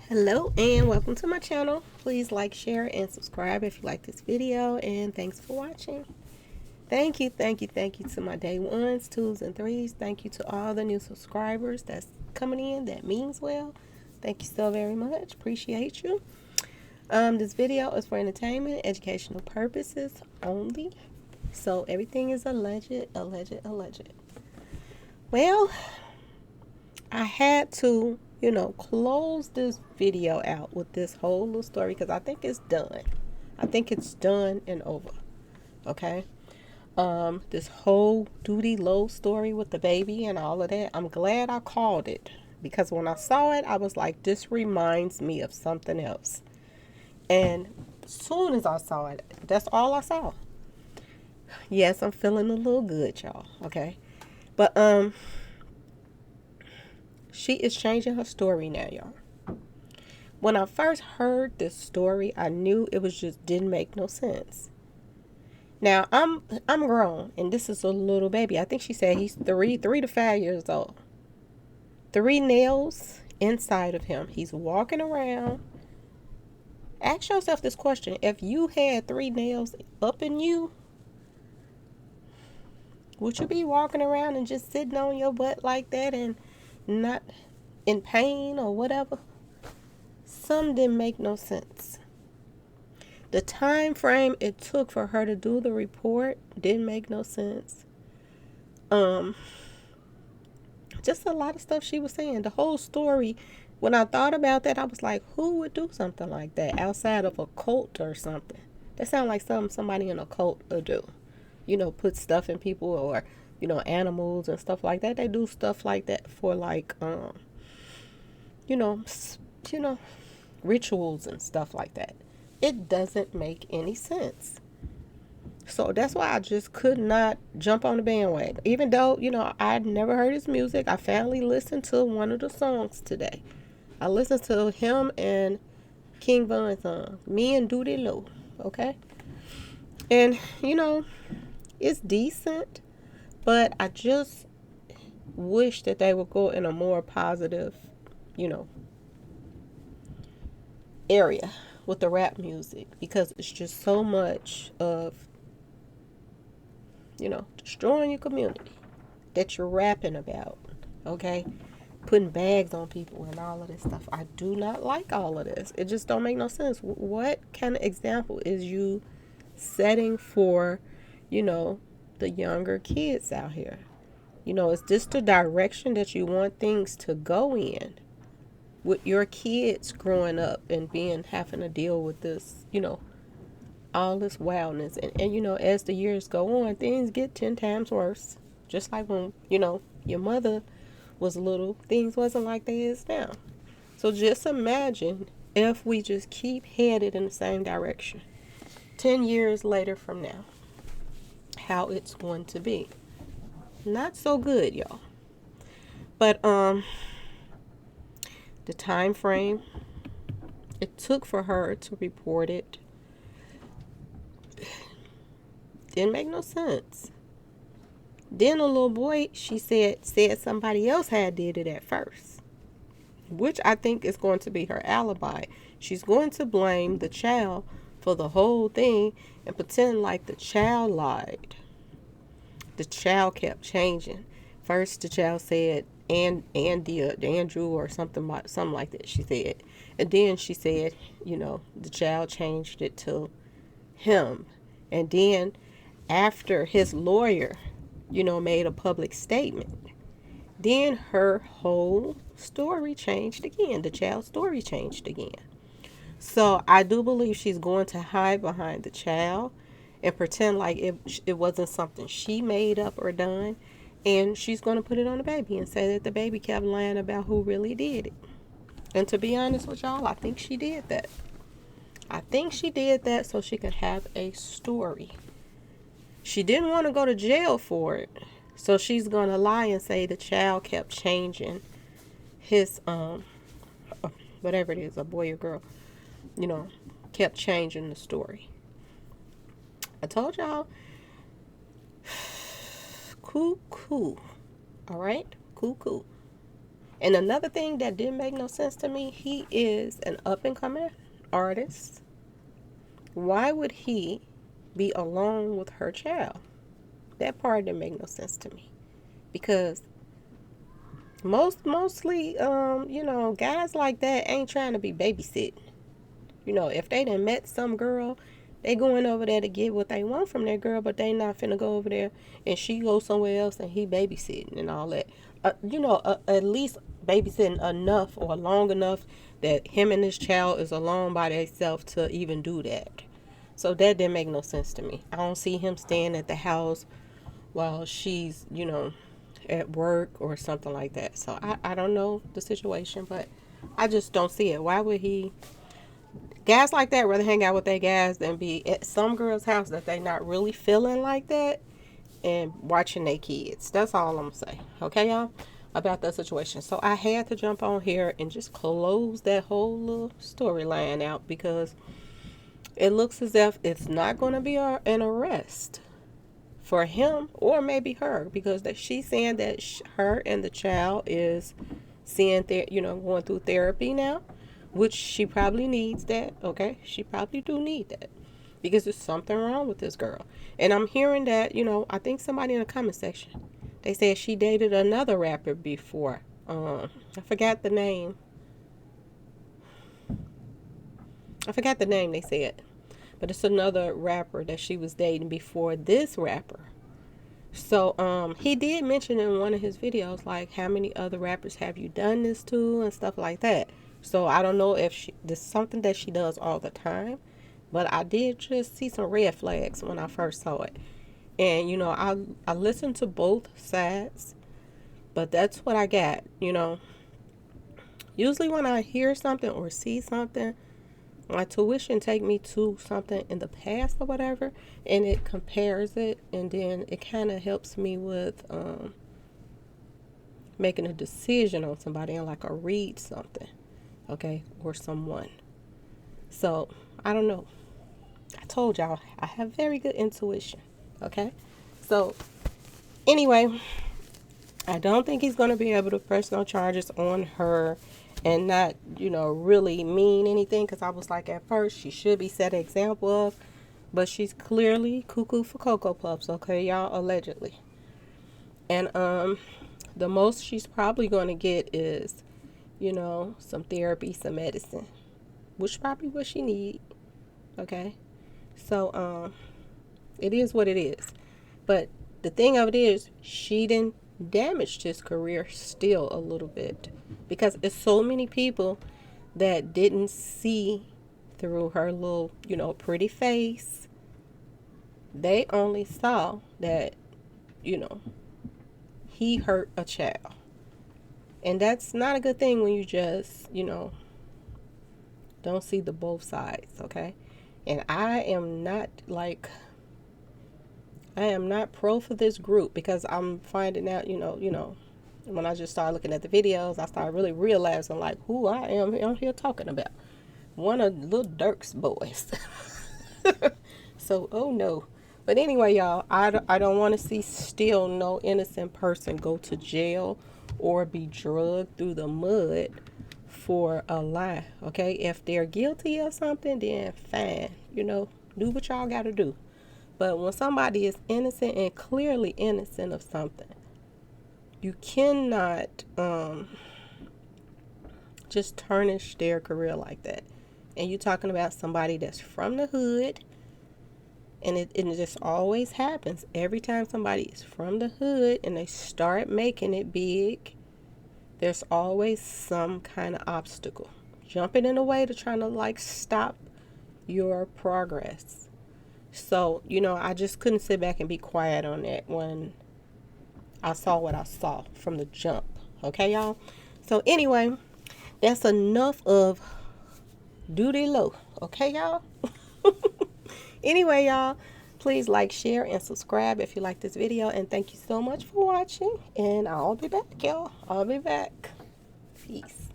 Hello and welcome to my channel. Please like, share, and subscribe if you like this video, and thanks for watching. Thank you to my day ones, twos, and threes. Thank you to all the new subscribers that's coming in. That means well. Thank you so very much. Appreciate you. This video is for entertainment, educational purposes only. So everything is alleged. Well, I had to close this video out with this whole little story because I think it's done. I think it's done and over. Okay. This whole Doodie Lo story with the baby and all of that, I'm glad I called it because when I saw it, I was like, this reminds me of something else. And as soon as I saw it, that's all I saw. Yes, I'm feeling a little good, y'all. Okay. But she is changing her story now, y'all. When I first heard this story, I knew it was just didn't make no sense. Now I'm grown, and this is a little baby. I think she said he's three to 5 years old. 3 nails inside of him. He's walking around. Ask yourself this question: if you had 3 nails up in you, would you be walking around and just sitting on your butt like that and not in pain or whatever? Some didn't make no sense. The time frame it took for her to do the report didn't make no sense. Just a lot of stuff she was saying. The whole story, when I thought about that, I was like, who would do something like that outside of a cult or something? That sounds like something somebody in a cult would do. Put stuff in people or, animals and stuff like that. They do stuff like that for like, you know, rituals and stuff like that. It doesn't make any sense. So that's why I just could not jump on the bandwagon. Even though, I'd never heard his music, I finally listened to one of the songs today. I listened to him and King Von's song, Me and Doodie Lo, okay? And, it's decent, but I just wish that they would go in a more positive, area with the rap music, because it's just so much of destroying your community that you're rapping about, okay? Putting bags on people and all of this stuff. I do not like all of this. It just don't make no sense. What kind of example is you setting for, the younger kids out here? Is this the direction that you want things to go in? With your kids growing up and having to deal with this, all this wildness. And as the years go on, things get 10 times worse. Just like when, your mother was little, things wasn't like they is now. So just imagine if we just keep headed in the same direction 10 years later from now, how it's going to be. Not so good, y'all. But the time frame it took for her to report it didn't make no sense. Then a little boy, she said somebody else had did it at first, which I think is going to be her alibi. She's going to blame the child for the whole thing and pretend like the child lied. The child kept changing. First, the child said Andrew or something like that. She said, and then she said, the child changed it to him, and then after his lawyer, made a public statement, then her whole story changed again. The child's story changed again. So I do believe she's going to hide behind the child and pretend like it wasn't something she made up or done. And she's going to put it on the baby and say that the baby kept lying about who really did it. And to be honest with y'all, I think she did that. I think she did that so she could have a story. She didn't want to go to jail for it. So she's going to lie and say the child kept changing his, whatever it is, a boy or girl, kept changing the story. I told y'all, cool. All right? Cool. And another thing that didn't make no sense to me, he is an up and coming artist. Why would he be alone with her child? That part didn't make no sense to me. Because mostly, guys like that ain't trying to be babysitting. If they done met some girl, they going over there to get what they want from that girl, but they not finna go over there and she go somewhere else and he babysitting and all that. At least babysitting enough or long enough that him and his child is alone by themselves to even do that. So that didn't make no sense to me. I don't see him staying at the house while she's, at work or something like that. So I don't know the situation, but I just don't see it. Why would he? Guys like that rather hang out with their guys than be at some girl's house that they not really feeling like that and watching their kids. That's all I'm gonna say. Okay, y'all, about that situation. So I had to jump on here and just close that whole little storyline out because it looks as if it's not going to be an arrest for him or maybe her, because that she's saying that her and the child is seeing going through therapy now, which she probably needs that. Okay, she probably do need that because there's something wrong with this girl. And I'm hearing that, I think somebody in the comment section, they said she dated another rapper before. I forgot the name. They said, but it's another rapper that she was dating before this rapper. So he did mention in one of his videos, like, how many other rappers have you done this to and stuff like that. So I don't know if this is something that she does all the time, but I did just see some red flags when I first saw it. And I listened to both sides, but that's what I got. Usually when I hear something or see something, my tuition take me to something in the past or whatever, and it compares it, and then it kind of helps me with making a decision on somebody, and like I read something, okay, or someone. So I don't know. I told y'all I have very good intuition. Okay, so anyway, I don't think he's going to be able to press no charges on her and not, really mean anything, because I was like, at first, she should be set an example of, but she's clearly cuckoo for Cocoa Puffs, okay, y'all, allegedly. And the most she's probably going to get is, some therapy, some medicine, which probably what she need, okay? So it is what it is. But the thing of it is, she didn't damaged his career still a little bit, because it's so many people that didn't see through her little, pretty face. They only saw that, he hurt a child. And that's not a good thing when you just, don't see the both sides, okay? And I am not pro for this group, because I'm finding out, when I just started looking at the videos, I started really realizing like who I am on here talking about. One of Lil Durk's boys. So, oh no. But anyway, y'all, I don't want to see still no innocent person go to jail or be drugged through the mud for a lie, okay? If they're guilty of something, then fine, do what y'all got to do. But when somebody is innocent and clearly innocent of something, you cannot just tarnish their career like that. And you're talking about somebody that's from the hood, and it just always happens. Every time somebody is from the hood and they start making it big, there's always some kind of obstacle jumping in the way to trying to stop your progress. So, I just couldn't sit back and be quiet on that when I saw what I saw from the jump. Okay, y'all? So, anyway, that's enough of Doodie Lo. Okay, y'all? Anyway, y'all, please like, share, and subscribe if you like this video. And thank you so much for watching. And I'll be back, y'all. I'll be back. Peace.